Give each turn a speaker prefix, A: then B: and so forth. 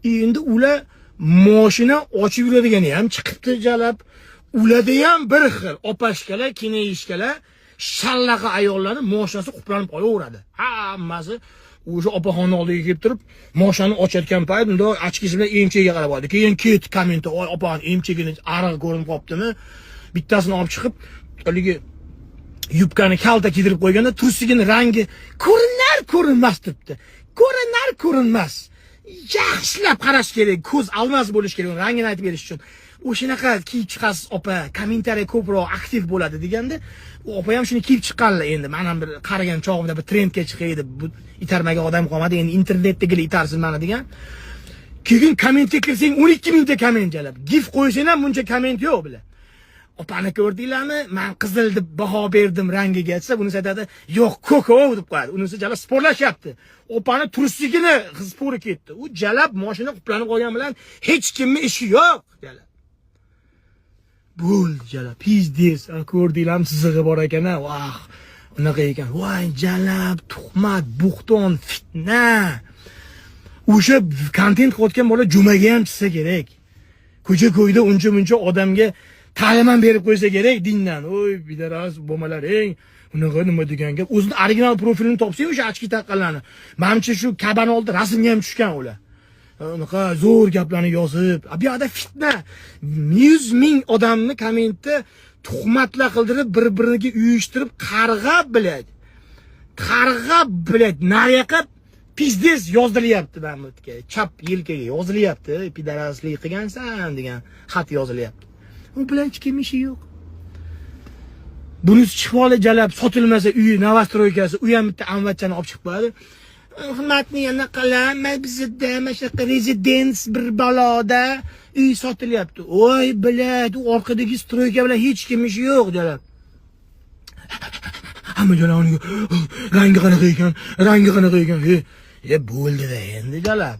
A: Endi ular mashina ochib yuradigani ham chiqibdi jalab. Ularda ham bir xil opashkalar, kenayishkalar, shallaqa ayollarni mashinasi quplanib qolaveradi. Hammasi o'sha opaxonni oldiga kelib turib, mashinani ochayotgan payt unda ochkisi bilan emchaga qarab oldi. Keyin ket komment, "Oy, opaxon emchagini ariq ko'rinib qoptimi?" Bittasini olib chiqib, haligi yubkani kalta kiydirib qo'yganda tursigini rangi ko'rinmas debdi. Ko'rinmas. Yaxshilab qarash kerak, ko'z almas bo'lish kerak, rangini aytib berish uchun. O'shanaqa kiyib chiqasiz opa, kommentariy ko'proq aktiv bo'ladi deganda, opa ham shuni kiyib chiqqanlar endi. Men ham bir qaragan chog'imda bir trendga chiqaydi, bu itarmagan odam qolmadi, endi internetdagilar itarsiz mana degan. Keyin kommentga kirsang 12 ta komment jalab. Gif qo'ysang ham buncha komment yo'q bile. Opani ko'rdinglarmi? Men qizil deb baho berdim rangiga desa, bunisi aytadi, "Yo'q, ko'ko" deb qo'yadi. Unisi jalab sporlashyapti. Opani tursigini spori ketdi. U jalab mashina quplanib qolgan bilan hech kimning ishi yo'q jalab. Bo'ldi jalab, pizdes, ko'rdinglarmi sizig'i bor ekan-a? Vah, unaqa ekan. Voy jalab, tuhmat, buxton, fitna. O'sha kontent qilayotgan bola jumaga ham chiqsa kerak. Ko'cha-ko'yda uncha-muncha odamga ta'lim ham berib qo'ysa kerak dindan. Oy, bidaras bo'lmalaring. Unaqa nima degan gap? O'zining original profilini topsa o'sha ochki taqqanlarni. Menimcha shu kabani oldi rasmga ham tushgan ular. Unaqa zo'r gaplarni yozib, bu yerda fitna. 100 ming odamni kommentda tuhmatlar qildirib, bir-biriga uyushtirib, qarg'ab biladi. Nariyoqqa pizdes yozdilyapti Mahmudga. Chap yelkaga yozilyapti. Pidaraslik qilgansan degan xat yozilyapti. U bilan hech kim ishi yo'q. Bunisi chiqib jalab sotilmasa uyi Novostroykasi, u ham bitta amvatchani olib chiqib qo'yadi. Hurmatli yana qilamiz bizda mana rezidens bir baloda uy sotilyapti. Voy bilad, u orqadagi stroyka bilan hech kim ishi yo'q jalab. Hamma jaloniga rangi qanaqa ekan? Bo'ldi-da endi jalab.